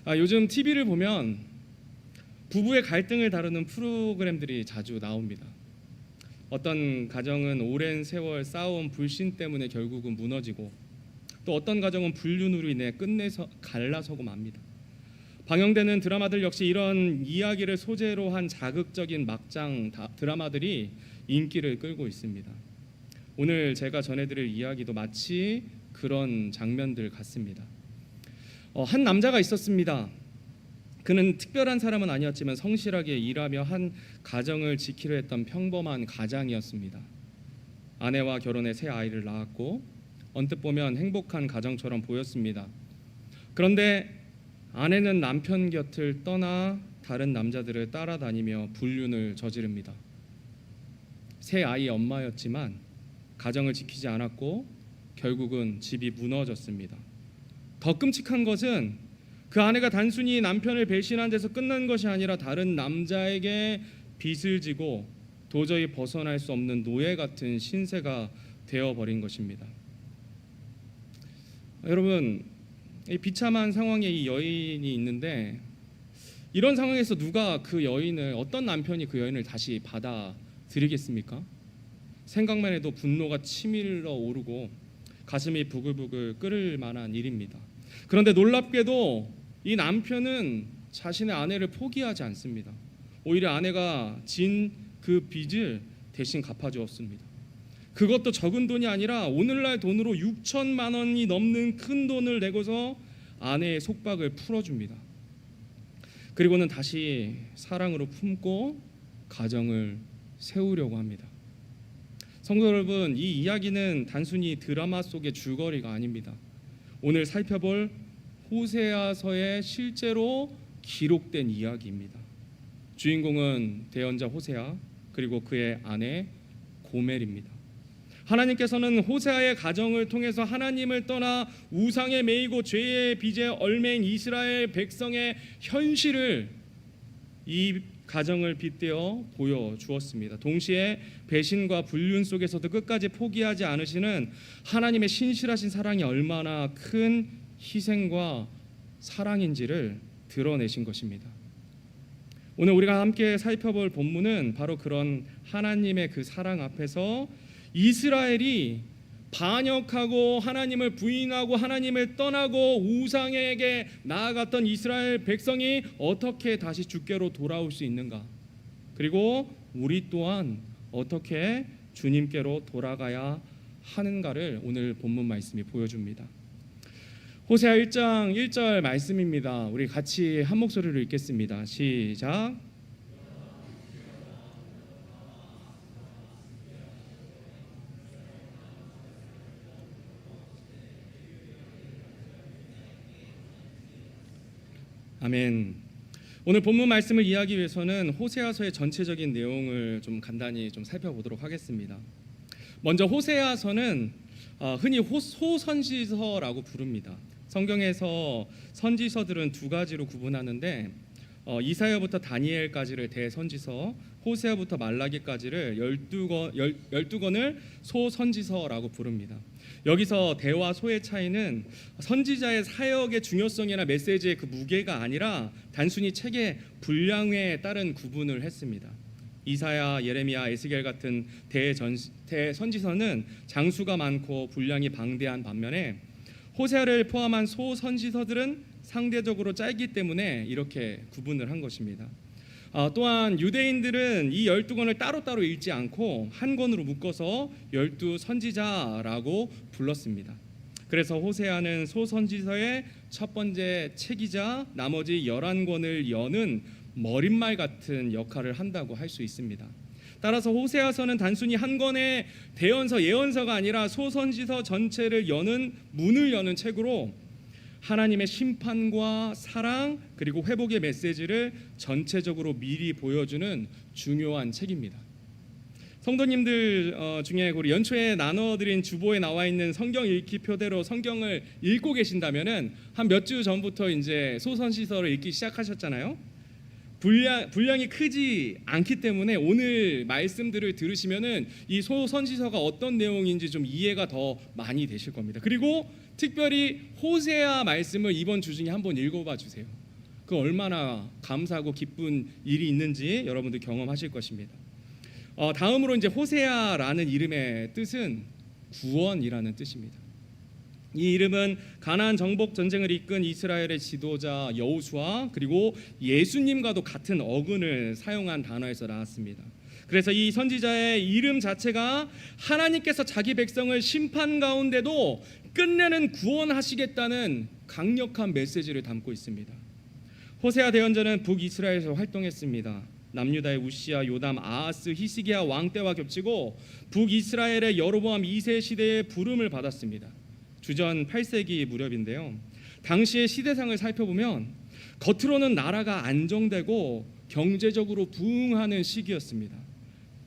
요즘 TV를 보면 부부의 갈등을 다루는 프로그램들이 자주 나옵니다. 어떤 가정은 오랜 세월 쌓아온 불신 때문에 결국은 무너지고, 또 어떤 가정은 불륜으로 인해 끝내서 갈라서고 맙니다. 방영되는 드라마들 역시 이런 이야기를 소재로 한 자극적인 막장 드라마들이 인기를 끌고 있습니다. 오늘 제가 전해드릴 이야기도 마치 그런 장면들 같습니다. 한 남자가 있었습니다. 그는 특별한 사람은 아니었지만 성실하게 일하며 한 가정을 지키려 했던 평범한 가장이었습니다. 아내와 결혼해 새 아이를 낳았고 언뜻 보면 행복한 가정처럼 보였습니다. 그런데 아내는 남편 곁을 떠나 다른 남자들을 따라다니며 불륜을 저지릅니다. 새 아이의 엄마였지만 가정을 지키지 않았고 결국은 집이 무너졌습니다. 더 끔찍한 것은 그 아내가 단순히 남편을 배신한 데서 끝난 것이 아니라 다른 남자에게 빚을 지고 도저히 벗어날 수 없는 노예 같은 신세가 되어버린 것입니다. 여러분, 이 비참한 상황에 이 여인이 있는데, 이런 상황에서 누가 그 여인을, 어떤 남편이 그 여인을 다시 받아들이겠습니까? 생각만 해도 분노가 치밀어 오르고 가슴이 부글부글 끓을 만한 일입니다. 그런데 놀랍게도 이 남편은 자신의 아내를 포기하지 않습니다. 오히려 아내가 진 그 빚을 대신 갚아주었습니다. 그것도 적은 돈이 아니라 오늘날 돈으로 6천만 원이 넘는 큰 돈을 내고서 아내의 속박을 풀어줍니다. 그리고는 다시 사랑으로 품고 가정을 세우려고 합니다. 성도 여러분, 이 이야기는 단순히 드라마 속의 줄거리가 아닙니다. 오늘 살펴볼 호세아서에 실제로 기록된 이야기입니다. 주인공은 대언자 호세아, 그리고 그의 아내 고멜입니다. 하나님께서는 호세아의 가정을 통해서 하나님을 떠나 우상에 매이고 죄의 빚에 얽매인 이스라엘 백성의 현실을 이 가정을 빗대어 보여주었습니다. 동시에 배신과 불륜 속에서도 끝까지 포기하지 않으시는 하나님의 신실하신 사랑이 얼마나 큰 희생과 사랑인지를 드러내신 것입니다. 오늘 우리가 함께 살펴볼 본문은 바로 그런 하나님의 그 사랑 앞에서 이스라엘이 반역하고 하나님을 부인하고 하나님을 떠나고 우상에게 나아갔던 이스라엘 백성이 어떻게 다시 주께로 돌아올 수 있는가, 그리고 우리 또한 어떻게 주님께로 돌아가야 하는가를 오늘 본문 말씀이 보여줍니다. 호세아 1장 1절 말씀입니다. 우리 같이 한 목소리로 읽겠습니다. 시작. 아멘. 오늘 본문 말씀을 이해하기 위해서는 호세아서의 전체적인 내용을 좀 간단히 좀 살펴보도록 하겠습니다. 먼저 호세아서는 흔히 소선지서라고 부릅니다. 성경에서 선지서들은 두 가지로 구분하는데, 이사야부터 다니엘까지를 대선지서, 호세아부터 말라기까지를 12권을 소선지서라고 부릅니다. 여기서 대와 소의 차이는 선지자의 사역의 중요성이나 메시지의 그 무게가 아니라 단순히 책의 분량에 따른 구분을 했습니다. 이사야, 예레미야, 에스겔 같은 대선지서는 장수가 많고 분량이 방대한 반면에 호세아를 포함한 소선지서들은 상대적으로 짧기 때문에 이렇게 구분을 한 것입니다. 또한 유대인들은 이 12권을 따로따로 읽지 않고 한 권으로 묶어서 12선지자라고 불렀습니다. 그래서 호세아는 소선지서의 첫 번째 책이자 나머지 11권을 여는 머릿말 같은 역할을 한다고 할 수 있습니다. 따라서 호세아서는 단순히 한 권의 대언서, 예언서가 아니라 소선지서 전체를 여는, 문을 여는 책으로 하나님의 심판과 사랑 그리고 회복의 메시지를 전체적으로 미리 보여주는 중요한 책입니다. 성도님들 중에 우리 연초에 나눠드린 주보에 나와 있는 성경 읽기 표대로 성경을 읽고 계신다면은 한 몇 주 전부터 이제 소선지서를 읽기 시작하셨잖아요. 분량이 크지 않기 때문에 오늘 말씀들을 들으시면은 이 소선지서가 어떤 내용인지 좀 이해가 더 많이 되실 겁니다. 그리고 특별히 호세아 말씀을 이번 주 중에 한번 읽어봐 주세요. 그 얼마나 감사하고 기쁜 일이 있는지 여러분들 경험하실 것입니다. 다음으로 이제 호세아라는 이름의 뜻은 구원이라는 뜻입니다. 이 이름은 가나안 정복 전쟁을 이끈 이스라엘의 지도자 여호수아 그리고 예수님과도 같은 어근을 사용한 단어에서 나왔습니다. 그래서 이 선지자의 이름 자체가 하나님께서 자기 백성을 심판 가운데도 끝내는 구원하시겠다는 강력한 메시지를 담고 있습니다. 호세아 대언자는 북이스라엘에서 활동했습니다. 남유다의 우시아, 요담, 아하스, 히스기야 왕 때와 겹치고 북이스라엘의 여로보암 2세 시대의 부름을 받았습니다. 주전 8세기 무렵인데요. 당시의 시대상을 살펴보면 겉으로는 나라가 안정되고 경제적으로 부흥하는 시기였습니다.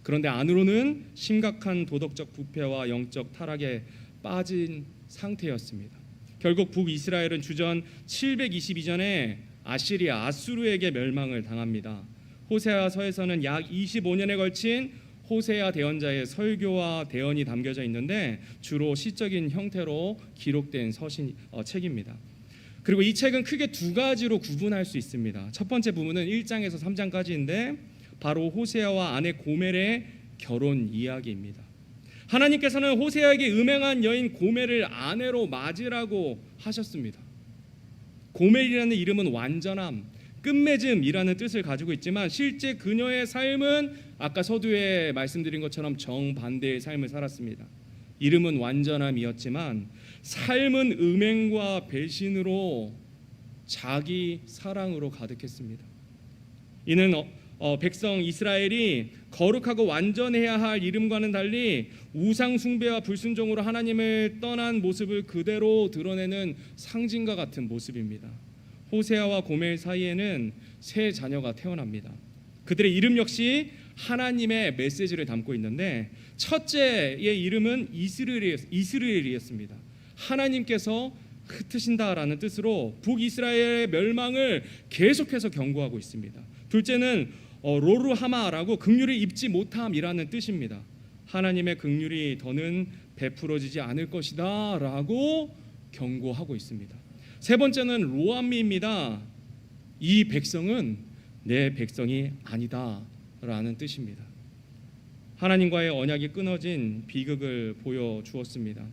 그런데 안으로는 심각한 도덕적 부패와 영적 타락에 빠진 상태였습니다. 결국 북이스라엘은 주전 722년에 아시리아 아수르에게 멸망을 당합니다. 호세아서에서는 약 25년에 걸친 호세아 대언자의 설교와 대언이 담겨져 있는데 주로 시적인 형태로 기록된 책입니다. 그리고 이 책은 크게 두 가지로 구분할 수 있습니다. 첫 번째 부분은 1장에서 3장까지인데 바로 호세아와 아내 고멜의 결혼 이야기입니다. 하나님께서는 호세아에게 음행한 여인 고멜을 아내로 맞으라고 하셨습니다. 고멜이라는 이름은 완전함, 끝맺음이라는 뜻을 가지고 있지만 실제 그녀의 삶은 아까 서두에 말씀드린 것처럼 정반대의 삶을 살았습니다. 이름은 완전함이었지만 삶은 음행과 배신으로 자기 사랑으로 가득했습니다. 이는 백성 이스라엘이 거룩하고 완전해야 할 이름과는 달리 우상 숭배와 불순종으로 하나님을 떠난 모습을 그대로 드러내는 상징과 같은 모습입니다. 호세아와 고멜 사이에는 세 자녀가 태어납니다. 그들의 이름 역시 하나님의 메시지를 담고 있는데 첫째의 이름은 이스라엘이었습니다. 하나님께서 흩으신다라는 뜻으로 북이스라엘의 멸망을 계속해서 경고하고 있습니다. 둘째는 로루하마라고 긍휼을 입지 못함이라는 뜻입니다. 하나님의 긍휼이 더는 베풀어지지 않을 것이다 라고 경고하고 있습니다. 세 번째는 로암미입니다. 이 백성은 내 백성이 아니다 라는 뜻입니다. 하나님과의 언약이 끊어진 비극을 보여주었습니다.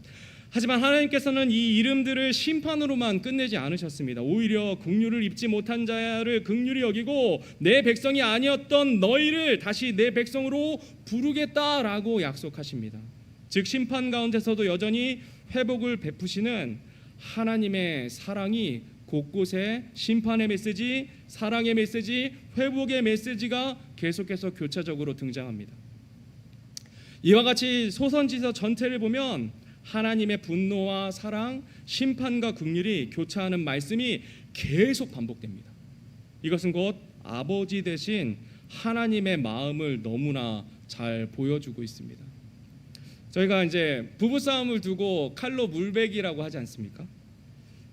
하지만 하나님께서는 이 이름들을 심판으로만 끝내지 않으셨습니다. 오히려 긍휼을 입지 못한 자를 긍휼히 여기고 내 백성이 아니었던 너희를 다시 내 백성으로 부르겠다라고 약속하십니다. 즉 심판 가운데서도 여전히 회복을 베푸시는 하나님의 사랑이 곳곳에 심판의 메시지, 사랑의 메시지, 회복의 메시지가 계속해서 교차적으로 등장합니다. 이와 같이 소선지서 전체를 보면 하나님의 분노와 사랑, 심판과 긍휼이 교차하는 말씀이 계속 반복됩니다. 이것은 곧 아버지 대신 하나님의 마음을 너무나 잘 보여주고 있습니다. 저희가 이제 부부싸움을 두고 칼로 물베기라고 하지 않습니까?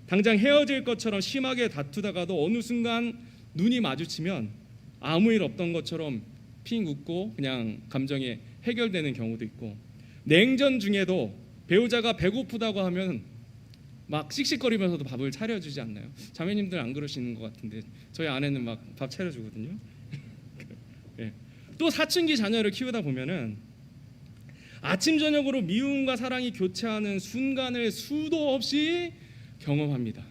당장 헤어질 것처럼 심하게 다투다가도 어느 순간 눈이 마주치면 아무 일 없던 것처럼 핑 웃고 그냥 감정이 해결되는 경우도 있고, 냉전 중에도 배우자가 배고프다고 하면 막 씩씩거리면서도 밥을 차려주지 않나요? 자매님들 안 그러시는 것 같은데 저희 아내는 막 밥 차려주거든요. 네. 또 사춘기 자녀를 키우다 보면은 아침 저녁으로 미움과 사랑이 교차하는 순간을 수도 없이 경험합니다.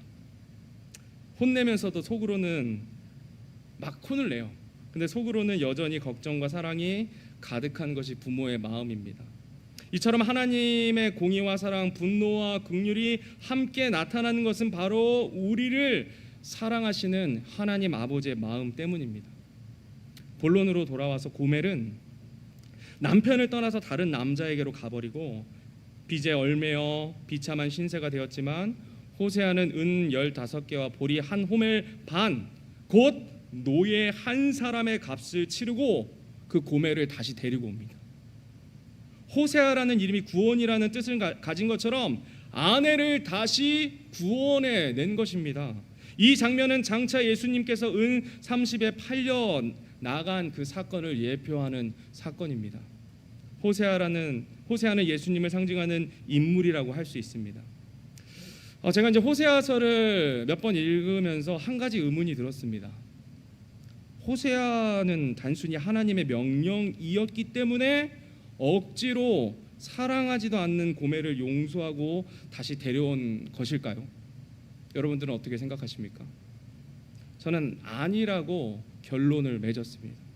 혼내면서도 속으로는 막 혼을 내요. 근데 속으로는 여전히 걱정과 사랑이 가득한 것이 부모의 마음입니다. 이처럼 하나님의 공의와 사랑, 분노와 긍휼이 함께 나타나는 것은 바로 우리를 사랑하시는 하나님 아버지의 마음 때문입니다. 본론으로 돌아와서 고멜은 남편을 떠나서 다른 남자에게로 가버리고 빚에 얼매어 비참한 신세가 되었지만 호세아는 은 15개와 보리 한 호멜 반, 곧 노예 한 사람의 값을 치르고 그 고멜을 다시 데리고 옵니다. 호세아라는 이름이 구원이라는 뜻을 가진 것처럼 아내를 다시 구원해 낸 것입니다. 이 장면은 장차 예수님께서 은 30에 팔려 나간 그 사건을 예표하는 사건입니다. 호세아는 예수님을 상징하는 인물이라고 할 수 있습니다. 제가 이제 호세아서를 몇 번 읽으면서 한 가지 의문이 들었습니다. 호세아는 단순히 하나님의 명령이었기 때문에 억지로 사랑하지도 않는 고멜을 용서하고 다시 데려온 것일까요? 여러분들은 어떻게 생각하십니까? 저는 아니라고 결론을 맺었습니다.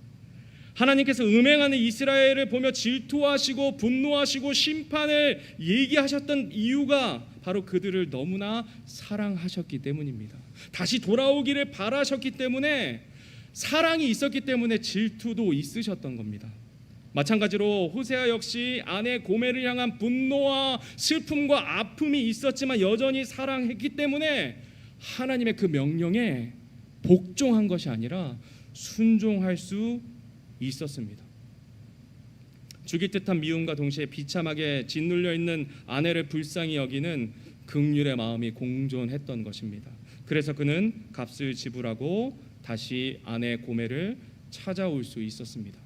하나님께서 음행하는 이스라엘을 보며 질투하시고 분노하시고 심판을 얘기하셨던 이유가 바로 그들을 너무나 사랑하셨기 때문입니다. 다시 돌아오기를 바라셨기 때문에, 사랑이 있었기 때문에 질투도 있으셨던 겁니다. 마찬가지로 호세아 역시 아내 고멜을 향한 분노와 슬픔과 아픔이 있었지만 여전히 사랑했기 때문에 하나님의 그 명령에 복종한 것이 아니라 순종할 수 있었습니다. 죽일 듯한 미움과 동시에 비참하게 짓눌려 있는 아내를 불쌍히 여기는 긍휼의 마음이 공존했던 것입니다. 그래서 그는 값을 지불하고 다시 아내 고멜을 찾아올 수 있었습니다.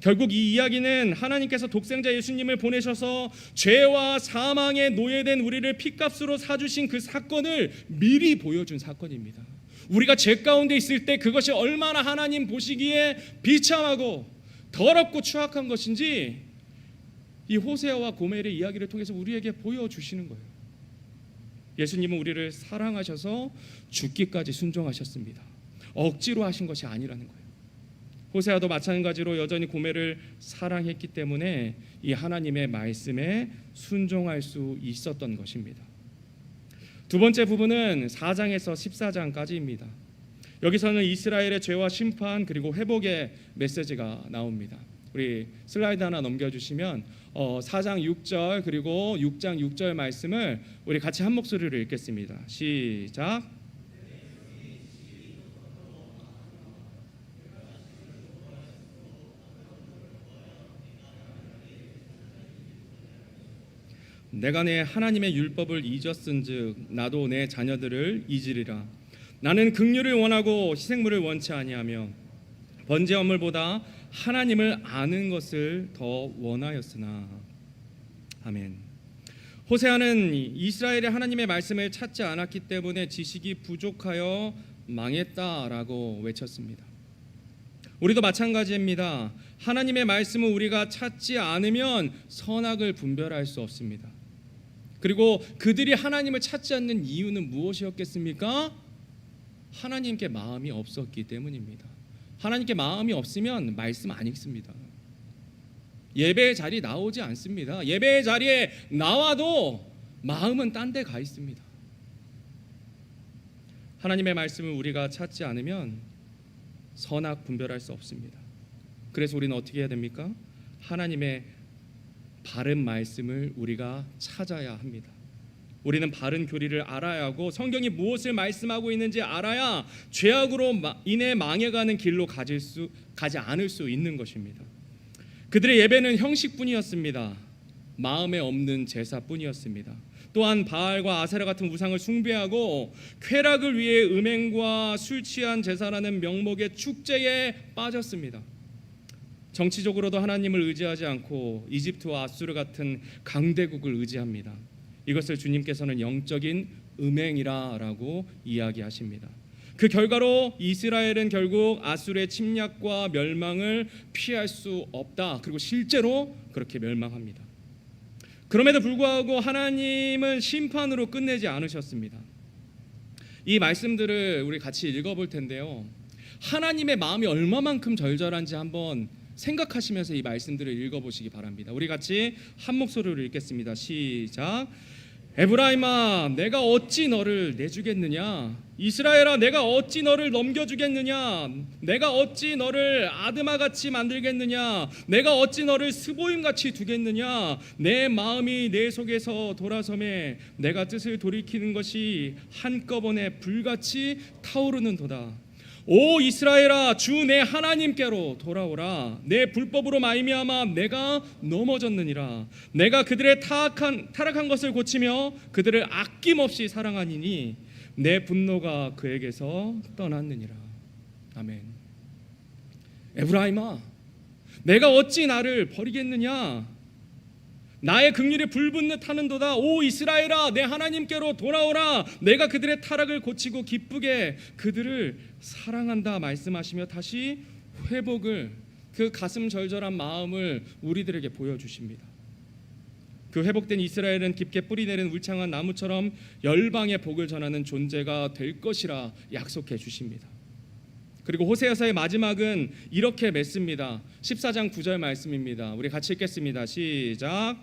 결국 이 이야기는 하나님께서 독생자 예수님을 보내셔서 죄와 사망에 노예된 우리를 핏값으로 사주신 그 사건을 미리 보여준 사건입니다. 우리가 죄 가운데 있을 때 그것이 얼마나 하나님 보시기에 비참하고 더럽고 추악한 것인지 이 호세아와 고멜의 이야기를 통해서 우리에게 보여주시는 거예요. 예수님은 우리를 사랑하셔서 죽기까지 순종하셨습니다. 억지로 하신 것이 아니라는 거예요. 호세아도 마찬가지로 여전히 고멜을 사랑했기 때문에 이 하나님의 말씀에 순종할 수 있었던 것입니다. 두 번째 부분은 4장에서 14장까지입니다. 여기서는 이스라엘의 죄와 심판 그리고 회복의 메시지가 나옵니다. 우리 슬라이드 하나 넘겨주시면 4장 6절 그리고 6장 6절 말씀을 우리 같이 한 목소리로 읽겠습니다. 시작. 내가 내 하나님의 율법을 잊었은즉 나도 내 자녀들을 잊으리라. 나는 긍휼을 원하고 희생물을 원치 아니하며 번제 헌물보다 하나님을 아는 것을 더 원하였으나. 아멘. 호세아는 이스라엘의 하나님의 말씀을 찾지 않았기 때문에 지식이 부족하여 망했다라고 외쳤습니다. 우리도 마찬가지입니다. 하나님의 말씀을 우리가 찾지 않으면 선악을 분별할 수 없습니다. 그리고 그들이 하나님을 찾지 않는 이유는 무엇이었겠습니까? 하나님께 마음이 없었기 때문입니다. 하나님께 마음이 없으면 말씀 안 읽습니다. 예배의 자리에 나오지 않습니다. 예배의 자리에 나와도 마음은 딴 데 가 있습니다. 하나님의 말씀을 우리가 찾지 않으면 선악 분별할 수 없습니다. 그래서 우리는 어떻게 해야 됩니까? 하나님의 바른 말씀을 우리가 찾아야 합니다. 우리는 바른 교리를 알아야 하고 성경이 무엇을 말씀하고 있는지 알아야 죄악으로 인해 망해가는 길로 가지 않을 수 있는 것입니다. 그들의 예배는 형식뿐이었습니다. 마음에 없는 제사뿐이었습니다. 또한 바알과 아세라 같은 우상을 숭배하고 쾌락을 위해 음행과 술 취한 제사라는 명목의 축제에 빠졌습니다. 정치적으로도 하나님을 의지하지 않고 이집트와 아수르 같은 강대국을 의지합니다. 이것을 주님께서는 영적인 음행이라고 이야기하십니다. 그 결과로 이스라엘은 결국 아수르의 침략과 멸망을 피할 수 없다. 그리고 실제로 그렇게 멸망합니다. 그럼에도 불구하고 하나님은 심판으로 끝내지 않으셨습니다. 이 말씀들을 우리 같이 읽어볼 텐데요. 하나님의 마음이 얼마만큼 절절한지 한번 생각하시면서 이 말씀들을 읽어보시기 바랍니다. 우리 같이 한 목소리로 읽겠습니다. 시작. 에브라임아, 내가 어찌 너를 내주겠느냐? 이스라엘아, 내가 어찌 너를 넘겨주겠느냐? 내가 어찌 너를 아드마같이 만들겠느냐? 내가 어찌 너를 스보임같이 두겠느냐? 내 마음이 내 속에서 돌아서매 내가 뜻을 돌이키는 것이 한꺼번에 불같이 타오르는도다. 오 이스라엘아, 주 내 하나님께로 돌아오라. 내 불법으로 말미암아 내가 넘어졌느니라. 내가 그들의 타락한 것을 고치며 그들을 아낌없이 사랑하니니 내 분노가 그에게서 떠났느니라. 아멘. 에브라임아, 내가 어찌 나를 버리겠느냐? 나의 긍휼이 불붙는 타는도다. 오 이스라엘아, 내 하나님께로 돌아오라. 내가 그들의 타락을 고치고 기쁘게 그들을 사랑한다 말씀하시며 다시 회복을, 그 가슴 절절한 마음을 우리들에게 보여주십니다. 그 회복된 이스라엘은 깊게 뿌리내린 울창한 나무처럼 열방의 복을 전하는 존재가 될 것이라 약속해 주십니다. 그리고 호세아서의 마지막은 이렇게 맺습니다. 14장 9절 말씀입니다. 우리 같이 읽겠습니다. 시작.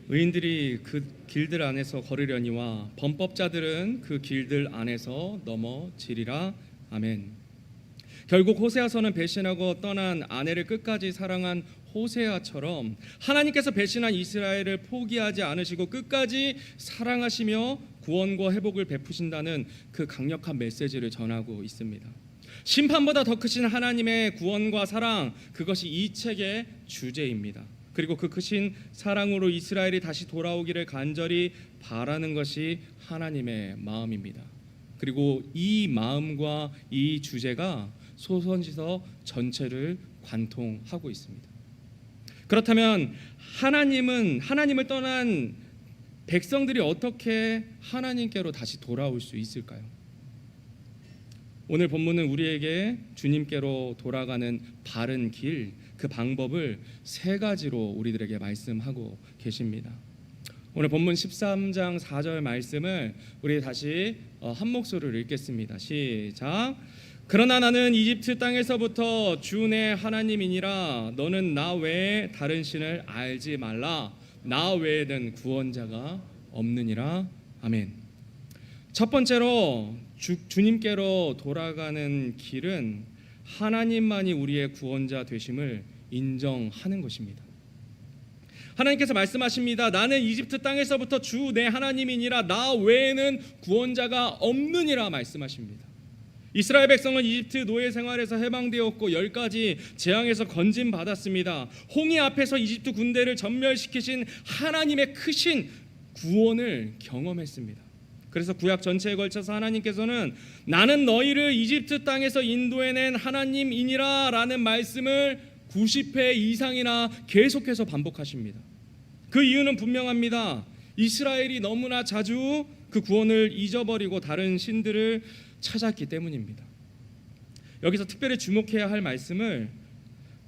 의인들이 그 길들 안에서 걸으려니와 범법자들은 그 길들 안에서 넘어지리라. 아멘. 결국 호세아서는 배신하고 떠난 아내를 끝까지 사랑한 호세아처럼 하나님께서 배신한 이스라엘을 포기하지 않으시고 끝까지 사랑하시며 구원과 회복을 베푸신다는 그 강력한 메시지를 전하고 있습니다. 심판보다 더 크신 하나님의 구원과 사랑, 그것이 이 책의 주제입니다. 그리고 그 크신 사랑으로 이스라엘이 다시 돌아오기를 간절히 바라는 것이 하나님의 마음입니다. 그리고 이 마음과 이 주제가 소선지서 전체를 관통하고 있습니다. 그렇다면 하나님을 떠난 백성들이 어떻게 하나님께로 다시 돌아올 수 있을까요? 오늘 본문은 우리에게 주님께로 돌아가는 바른 길, 그 방법을 세 가지로 우리들에게 말씀하고 계십니다. 오늘 본문 13장 4절 말씀을 우리 다시 한 목소리로 읽겠습니다. 시작. 그러나 나는 이집트 땅에서부터 주 내 하나님이니라. 너는 나 외에 다른 신을 알지 말라. 나 외에는 구원자가 없느니라. 아멘. 첫 번째로 주님께로 돌아가는 길은 하나님만이 우리의 구원자 되심을 인정하는 것입니다. 하나님께서 말씀하십니다. 나는 이집트 땅에서부터 주 내 하나님이니라. 나 외에는 구원자가 없느니라 말씀하십니다. 이스라엘 백성은 이집트 노예 생활에서 해방되었고 10가지 재앙에서 건진받았습니다. 홍해 앞에서 이집트 군대를 전멸시키신 하나님의 크신 구원을 경험했습니다. 그래서 구약 전체에 걸쳐서 하나님께서는 나는 너희를 이집트 땅에서 인도해낸 하나님이니라 라는 말씀을 90회 이상이나 계속해서 반복하십니다. 그 이유는 분명합니다. 이스라엘이 너무나 자주 그 구원을 잊어버리고 다른 신들을 찾았기 때문입니다. 여기서 특별히 주목해야 할 말씀을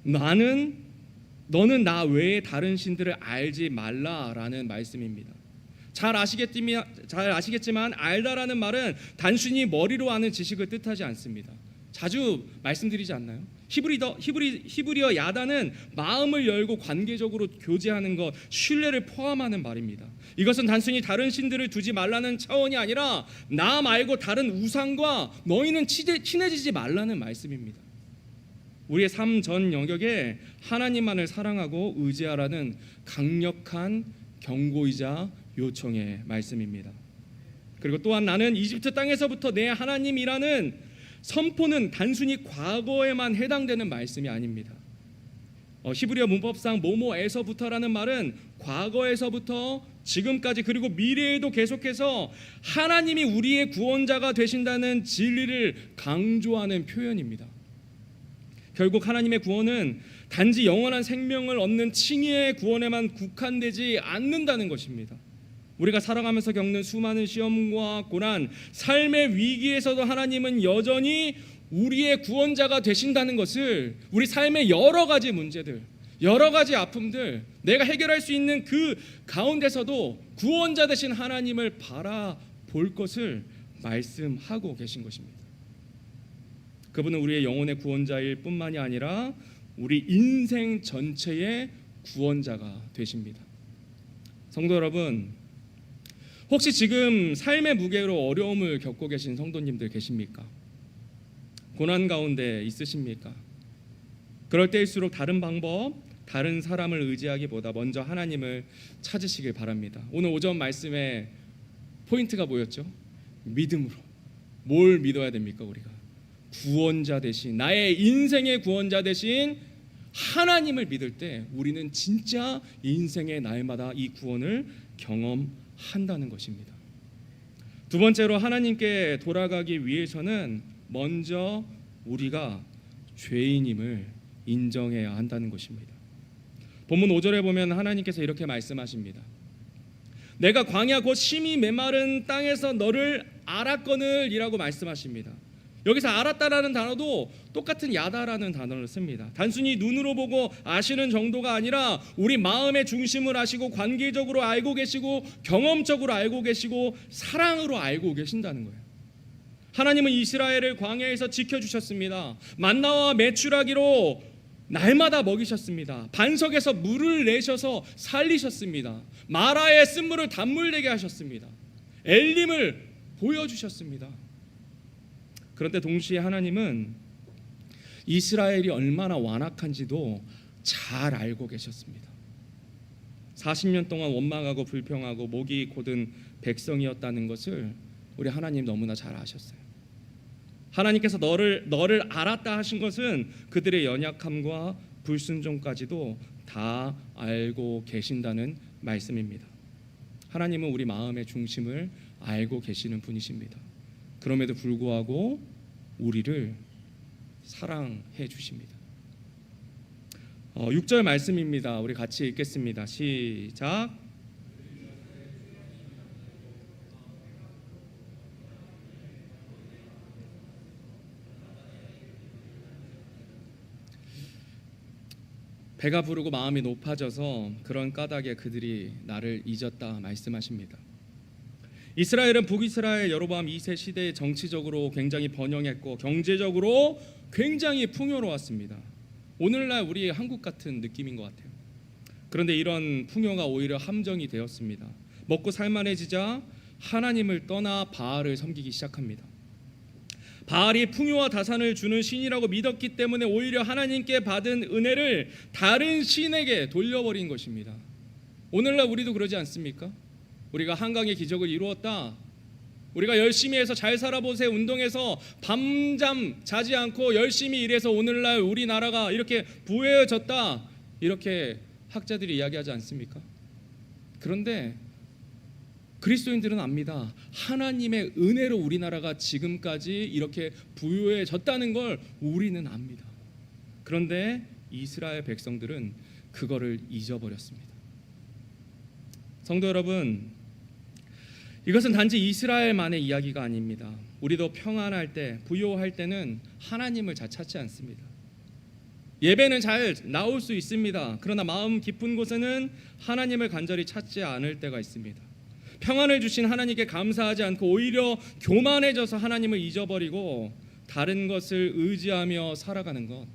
너는 나 외에 다른 신들을 알지 말라라는 말씀입니다. 잘 아시겠지만 알다라는 말은 단순히 머리로 아는 지식을 뜻하지 않습니다. 자주 말씀드리지 않나요? 히브리어 야다는 마음을 열고 관계적으로 교제하는 것, 신뢰를 포함하는 말입니다. 이것은 단순히 다른 신들을 두지 말라는 차원이 아니라 나 말고 다른 우상과 너희는 친해지지 말라는 말씀입니다. 우리의 삶 전 영역에 하나님만을 사랑하고 의지하라는 강력한 경고이자 요청의 말씀입니다. 그리고 또한 나는 이집트 땅에서부터 내 하나님이라는 선포는 단순히 과거에만 해당되는 말씀이 아닙니다. 히브리어 문법상 뭐뭐에서부터라는 말은 과거에서부터 지금까지 그리고 미래에도 계속해서 하나님이 우리의 구원자가 되신다는 진리를 강조하는 표현입니다. 결국 하나님의 구원은 단지 영원한 생명을 얻는 칭의의 구원에만 국한되지 않는다는 것입니다. 우리가 살아가면서 겪는 수많은 시험과 고난, 삶의 위기에서도 하나님은 여전히 우리의 구원자가 되신다는 것을 우리 삶의 여러 가지 문제들, 여러 가지 아픔들, 내가 해결할 수 있는 그 가운데서도 구원자 되신 하나님을 바라볼 것을 말씀하고 계신 것입니다. 그분은 우리의 영혼의 구원자일 뿐만이 아니라 우리 인생 전체의 구원자가 되십니다. 성도 여러분, 혹시 지금 삶의 무게로 어려움을 겪고 계신 성도님들 계십니까? 고난 가운데 있으십니까? 그럴 때일수록 다른 방법, 다른 사람을 의지하기보다 먼저 하나님을 찾으시길 바랍니다. 오늘 오전 말씀의 포인트가 뭐였죠? 믿음으로. 뭘 믿어야 됩니까? 우리가 구원자 되신, 나의 인생의 구원자 되신 하나님을 믿을 때 우리는 진짜 인생의 날마다 이 구원을 경험한다는 것입니다. 두 번째로 하나님께 돌아가기 위해서는 먼저 우리가 죄인임을 인정해야 한다는 것입니다. 본문 5절에 보면 하나님께서 이렇게 말씀하십니다. 내가 광야 곧 심히 메마른 땅에서 너를 알았거늘 이라고 말씀하십니다. 여기서 알았다라는 단어도 똑같은 야다라는 단어를 씁니다. 단순히 눈으로 보고 아시는 정도가 아니라 우리 마음의 중심을 아시고 관계적으로 알고 계시고 경험적으로 알고 계시고 사랑으로 알고 계신다는 거예요. 하나님은 이스라엘을 광야에서 지켜주셨습니다. 만나와 메추라기로 날마다 먹이셨습니다. 반석에서 물을 내셔서 살리셨습니다. 마라의 쓴물을 단물 되게 하셨습니다. 엘림을 보여주셨습니다. 그런데 동시에 하나님은 이스라엘이 얼마나 완악한지도 잘 알고 계셨습니다. 40년 동안 원망하고 불평하고 목이 곧은 백성이었다는 것을 우리 하나님 너무나 잘 아셨어요. 하나님께서 너를 알았다 하신 것은 그들의 연약함과 불순종까지도 다 알고 계신다는 말씀입니다. 하나님은 우리 마음의 중심을 알고 계시는 분이십니다. 그럼에도 불구하고 우리를 사랑해 주십니다. 6절 말씀입니다. 우리 같이 읽겠습니다. 시작. 배가 부르고 마음이 높아져서 그런 까닭에 그들이 나를 잊었다 말씀하십니다. 이스라엘은 북이스라엘 여로보암 2세 시대에 정치적으로 굉장히 번영했고 경제적으로 굉장히 풍요로웠습니다. 오늘날 우리 한국 같은 느낌인 것 같아요. 그런데 이런 풍요가 오히려 함정이 되었습니다. 먹고 살만해지자 하나님을 떠나 바알을 섬기기 시작합니다. 바알이 풍요와 다산을 주는 신이라고 믿었기 때문에 오히려 하나님께 받은 은혜를 다른 신에게 돌려버린 것입니다. 오늘날 우리도 그러지 않습니까? 우리가 한강의 기적을 이루었다, 우리가 열심히 해서 잘 살아보세요 운동해서 밤잠 자지 않고 열심히 일해서 오늘날 우리나라가 이렇게 부유해졌다, 이렇게 학자들이 이야기하지 않습니까? 그런데 그리스도인들은 압니다. 하나님의 은혜로 우리나라가 지금까지 이렇게 부유해졌다는 걸 우리는 압니다. 그런데 이스라엘 백성들은 그거를 잊어버렸습니다. 성도 여러분, 이것은 단지 이스라엘만의 이야기가 아닙니다. 우리도 평안할 때, 부요할 때는 하나님을 잘 찾지 않습니다. 예배는 잘 나올 수 있습니다. 그러나 마음 깊은 곳에는 하나님을 간절히 찾지 않을 때가 있습니다. 평안을 주신 하나님께 감사하지 않고 오히려 교만해져서 하나님을 잊어버리고 다른 것을 의지하며 살아가는 것,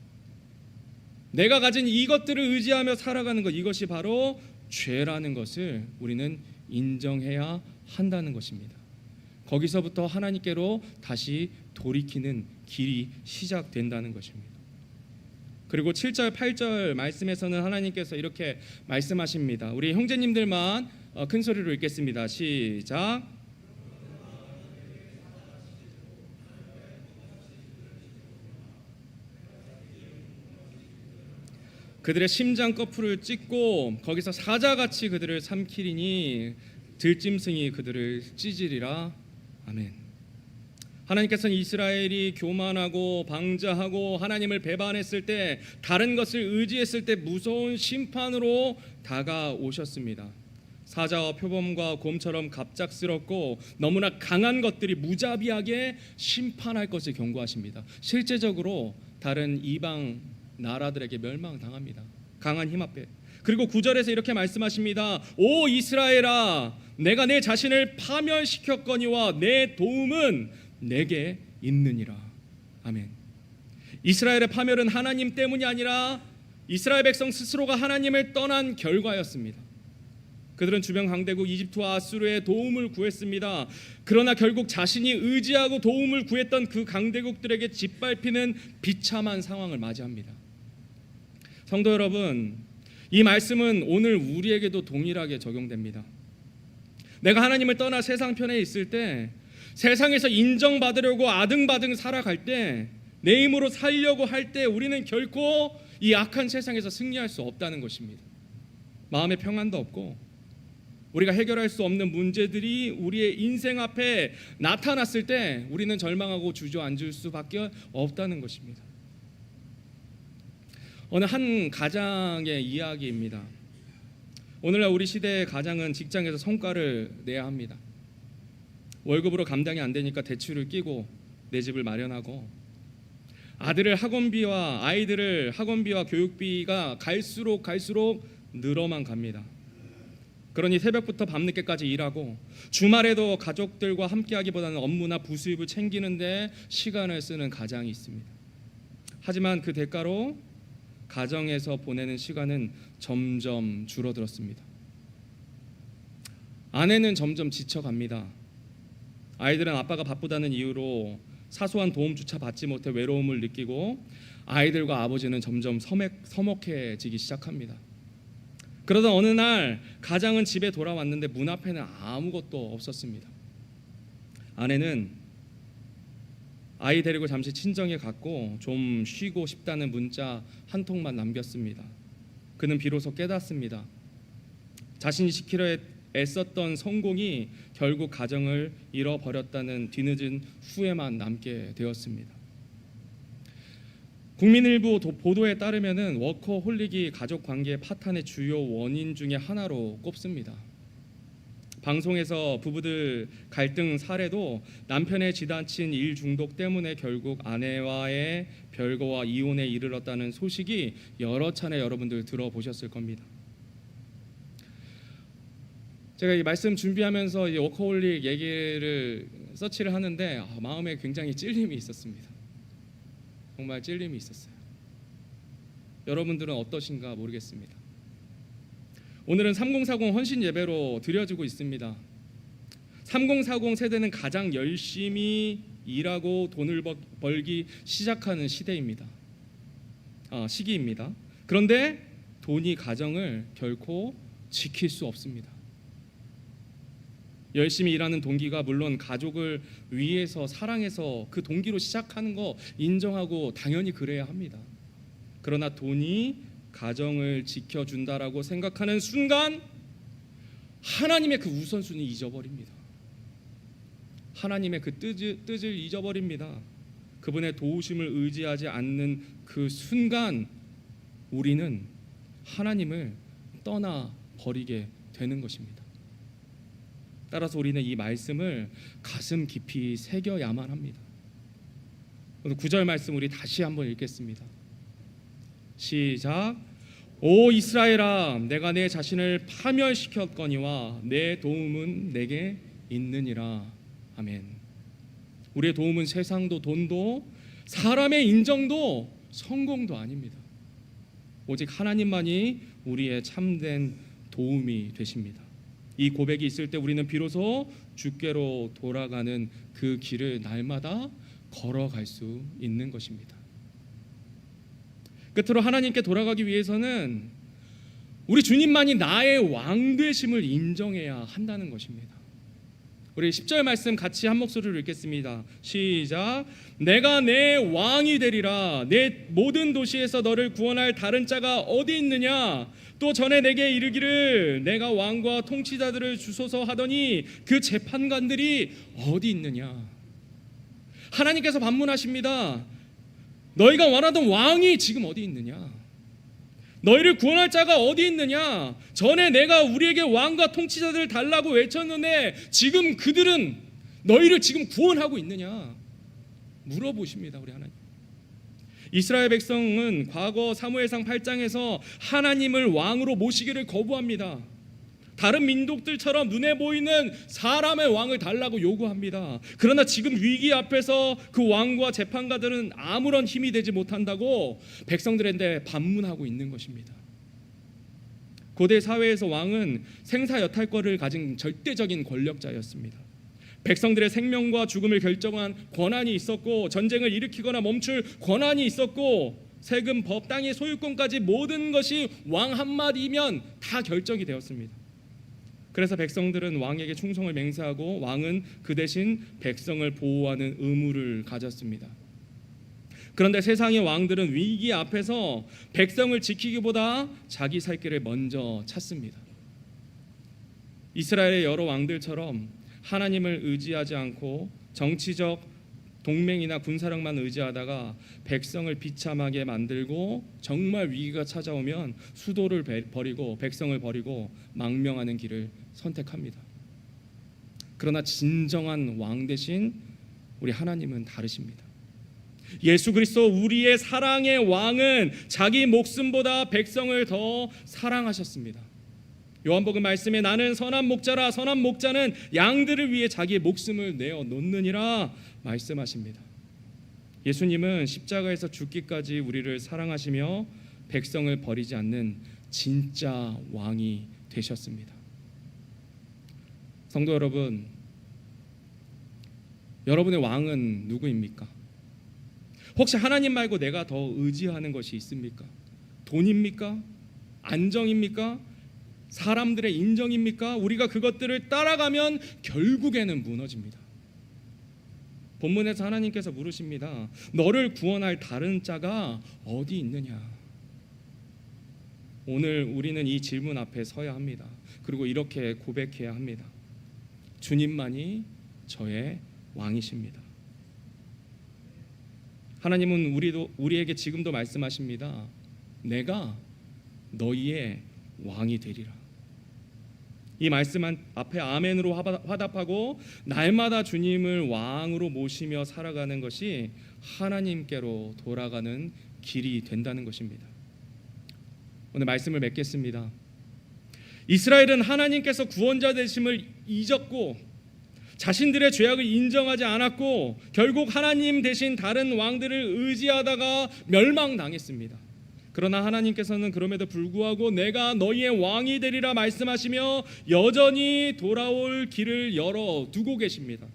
내가 가진 이것들을 의지하며 살아가는 것, 이것이 바로 죄라는 것을 우리는 인정해야 한다는 것입니다. 거기서부터 하나님께로 다시 돌이키는 길이 시작된다는 것입니다. 그리고 7절 8절 말씀에서는 하나님께서 이렇게 말씀하십니다. 우리 형제님들만 큰 소리로 읽겠습니다. 시작. 그들의 심장 거풀을 찢고 거기서 사자같이 그들을 삼키리니 들짐승이 그들을 찢으리라. 아멘. 하나님께서는 이스라엘이 교만하고 방자하고 하나님을 배반했을 때, 다른 것을 의지했을 때 무서운 심판으로 다가오셨습니다. 사자와 표범과 곰처럼 갑작스럽고 너무나 강한 것들이 무자비하게 심판할 것을 경고하십니다. 실제적으로 다른 이방 나라들에게 멸망당합니다. 강한 힘 앞에. 그리고 9절에서 이렇게 말씀하십니다. 오 이스라엘아, 내가 내 자신을 파멸시켰거니와 내 도움은 내게 있느니라. 아멘. 이스라엘의 파멸은 하나님 때문이 아니라 이스라엘 백성 스스로가 하나님을 떠난 결과였습니다. 그들은 주변 강대국 이집트와 아수르의 도움을 구했습니다. 그러나 결국 자신이 의지하고 도움을 구했던 그 강대국들에게 짓밟히는 비참한 상황을 맞이합니다. 성도 여러분, 이 말씀은 오늘 우리에게도 동일하게 적용됩니다. 내가 하나님을 떠나 세상 편에 있을 때, 세상에서 인정받으려고 아등바등 살아갈 때, 내 힘으로 살려고 할 때 우리는 결코 이 악한 세상에서 승리할 수 없다는 것입니다. 마음의 평안도 없고 우리가 해결할 수 없는 문제들이 우리의 인생 앞에 나타났을 때 우리는 절망하고 주저앉을 수밖에 없다는 것입니다. 어느 한 가장의 이야기입니다. 오늘날 우리 시대의 가장은 직장에서 성과를 내야 합니다. 월급으로 감당이 안 되니까 대출을 끼고 내 집을 마련하고, 아이들을 학원비와 교육비가 갈수록 늘어만 갑니다. 그러니 새벽부터 밤늦게까지 일하고 주말에도 가족들과 함께하기보다는 업무나 부수입을 챙기는 데 시간을 쓰는 가장이 있습니다. 하지만 그 대가로 가정에서 보내는 시간은 점점 줄어들었습니다. 아내는 점점 지쳐갑니다. 아이들은 아빠가 바쁘다는 이유로 사소한 도움조차 받지 못해 외로움을 느끼고, 아이들과 아버지는 점점 서먹해지기 시작합니다. 그러다 어느 날 가장은 집에 돌아왔는데 문 앞에는 아무것도 없었습니다. 아내는 아이 데리고 잠시 친정에 갔고 좀 쉬고 싶다는 문자 한 통만 남겼습니다. 그는 비로소 깨닫습니다. 자신이 지키려 애썼던 성공이 결국 가정을 잃어버렸다는 뒤늦은 후회만 남게 되었습니다. 국민일보 보도에 따르면은 워커홀릭이 가족 관계 파탄의 주요 원인 중에 하나로 꼽습니다. 방송에서 부부들 갈등 사례도 남편의 지나친 일 중독 때문에 결국 아내와의 별거와 이혼에 이르렀다는 소식이 여러 차례 여러분들 들어보셨을 겁니다. 제가 이 말씀 준비하면서 이 워커홀릭 얘기를 서치를 하는데 마음에 굉장히 찔림이 있었습니다. 정말 찔림이 있었어요. 여러분들은 어떠신가 모르겠습니다. 오늘은 3040 헌신 예배로 드려지고 있습니다. 3040 세대는 가장 열심히 일하고 돈을 벌기 시작하는 시기입니다. 그런데 돈이 가정을 결코 지킬 수 없습니다. 열심히 일하는 동기가 물론 가족을 위해서 사랑해서 그 동기로 시작하는 거 인정하고 당연히 그래야 합니다. 그러나 돈이 가정을 지켜준다라고 생각하는 순간 하나님의 그 우선순위 잊어버립니다. 하나님의 그 뜻을 잊어버립니다. 그분의 도우심을 의지하지 않는 그 순간 우리는 하나님을 떠나버리게 되는 것입니다. 따라서 우리는 이 말씀을 가슴 깊이 새겨야만 합니다. 오늘 9절 말씀 우리 다시 한번 읽겠습니다. 시작. 오 이스라엘아, 내가 내 자신을 파멸시켰거니와 내 도움은 내게 있느니라. 아멘. 우리의 도움은 세상도 돈도 사람의 인정도 성공도 아닙니다. 오직 하나님만이 우리의 참된 도움이 되십니다. 이 고백이 있을 때 우리는 비로소 주께로 돌아가는 그 길을 날마다 걸어갈 수 있는 것입니다. 끝으로 하나님께 돌아가기 위해서는 우리 주님만이 나의 왕 되심을 인정해야 한다는 것입니다. 우리 10절 말씀 같이 한 목소리로 읽겠습니다. 시작. 내가 내 왕이 되리라. 내 모든 도시에서 너를 구원할 다른 자가 어디 있느냐? 또 전에 내게 이르기를 내가 왕과 통치자들을 주소서 하더니 그 재판관들이 어디 있느냐? 하나님께서 반문하십니다. 너희가 원하던 왕이 지금 어디 있느냐? 너희를 구원할 자가 어디 있느냐? 전에 내가 우리에게 왕과 통치자들을 달라고 외쳤는데 지금 그들은 너희를 지금 구원하고 있느냐? 물어보십니다. 우리 하나님. 이스라엘 백성은 과거 사무엘상 8장에서 하나님을 왕으로 모시기를 거부합니다. 다른 민족들처럼 눈에 보이는 사람의 왕을 달라고 요구합니다. 그러나 지금 위기 앞에서 그 왕과 재판가들은 아무런 힘이 되지 못한다고 백성들한테 반문하고 있는 것입니다. 고대 사회에서 왕은 생사여탈권을 가진 절대적인 권력자였습니다. 백성들의 생명과 죽음을 결정한 권한이 있었고, 전쟁을 일으키거나 멈출 권한이 있었고, 세금, 법, 땅의 소유권까지 모든 것이 왕 한마디면 다 결정이 되었습니다. 그래서 백성들은 왕에게 충성을 맹세하고 왕은 그 대신 백성을 보호하는 의무를 가졌습니다. 그런데 세상의 왕들은 위기 앞에서 백성을 지키기보다 자기 살 길을 먼저 찾습니다. 이스라엘의 여러 왕들처럼 하나님을 의지하지 않고 정치적 동맹이나 군사력만 의지하다가 백성을 비참하게 만들고 정말 위기가 찾아오면 수도를 버리고 백성을 버리고 망명하는 길을 선택합니다. 그러나 진정한 왕 대신 우리 하나님은 다르십니다. 예수 그리스도 우리의 사랑의 왕은 자기 목숨보다 백성을 더 사랑하셨습니다. 요한복음 말씀에 나는 선한 목자라, 선한 목자는 양들을 위해 자기의 목숨을 내어 놓느니라 말씀하십니다. 예수님은 십자가에서 죽기까지 우리를 사랑하시며 백성을 버리지 않는 진짜 왕이 되셨습니다. 성도 여러분, 여러분의 왕은 누구입니까? 혹시 하나님 말고 내가 더 의지하는 것이 있습니까? 돈입니까? 안정입니까? 사람들의 인정입니까? 우리가 그것들을 따라가면 결국에는 무너집니다. 본문에서 하나님께서 물으십니다. 너를 구원할 다른 자가 어디 있느냐? 오늘 우리는 이 질문 앞에 서야 합니다. 그리고 이렇게 고백해야 합니다. 주님만이 저의 왕이십니다. 하나님은 우리에게 지금도 말씀하십니다. 내가 너희의 왕이 되리라. 이 말씀 앞에 아멘으로 화답하고 날마다 주님을 왕으로 모시며 살아가는 것이 하나님께로 돌아가는 길이 된다는 것입니다. 오늘 말씀을 맺겠습니다. 이스라엘은 하나님께서 구원자 되심을 잊었고 자신들의 죄악을 인정하지 않았고 결국 하나님 대신 다른 왕들을 의지하다가 멸망당했습니다. 그러나 하나님께서는 그럼에도 불구하고 내가 너희의 왕이 되리라 말씀하시며 여전히 돌아올 길을 열어두고 계십니다.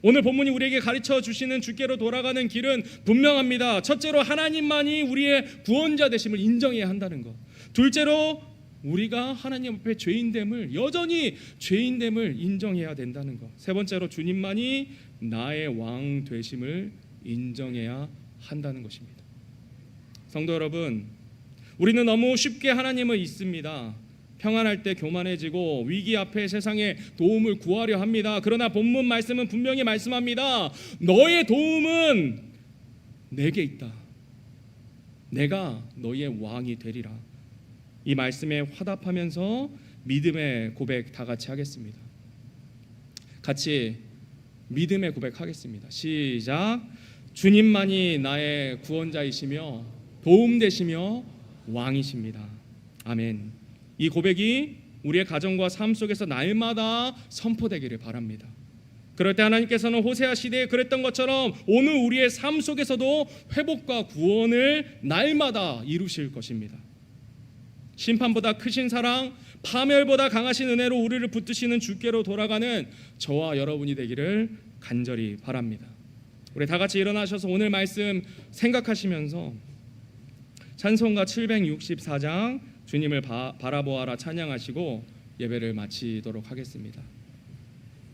오늘 본문이 우리에게 가르쳐 주시는 주께로 돌아가는 길은 분명합니다. 첫째로 하나님만이 우리의 구원자 되심을 인정해야 한다는 것. 둘째로 우리가 하나님 앞에 죄인됨을 여전히 죄인됨을 인정해야 된다는 것. 세 번째로 주님만이 나의 왕 되심을 인정해야 한다는 것입니다. 성도 여러분, 우리는 너무 쉽게 하나님을 잊습니다. 평안할 때 교만해지고 위기 앞에 세상의 도움을 구하려 합니다. 그러나 본문 말씀은 분명히 말씀합니다. 너의 도움은 내게 있다. 내가 너의 왕이 되리라. 이 말씀에 화답하면서 믿음의 고백 다 같이 하겠습니다. 같이 믿음의 고백하겠습니다. 시작. 주님만이 나의 구원자이시며 도움 되시며 왕이십니다. 아멘. 이 고백이 우리의 가정과 삶 속에서 날마다 선포되기를 바랍니다. 그럴 때 하나님께서는 호세아 시대에 그랬던 것처럼 오늘 우리의 삶 속에서도 회복과 구원을 날마다 이루실 것입니다. 심판보다 크신 사랑, 파멸보다 강하신 은혜로 우리를 붙드시는 주께로 돌아가는 저와 여러분이 되기를 간절히 바랍니다. 우리 다 같이 일어나셔서 오늘 말씀 생각하시면서 찬송가 764장 주님을 바라보아라 찬양하시고 예배를 마치도록 하겠습니다.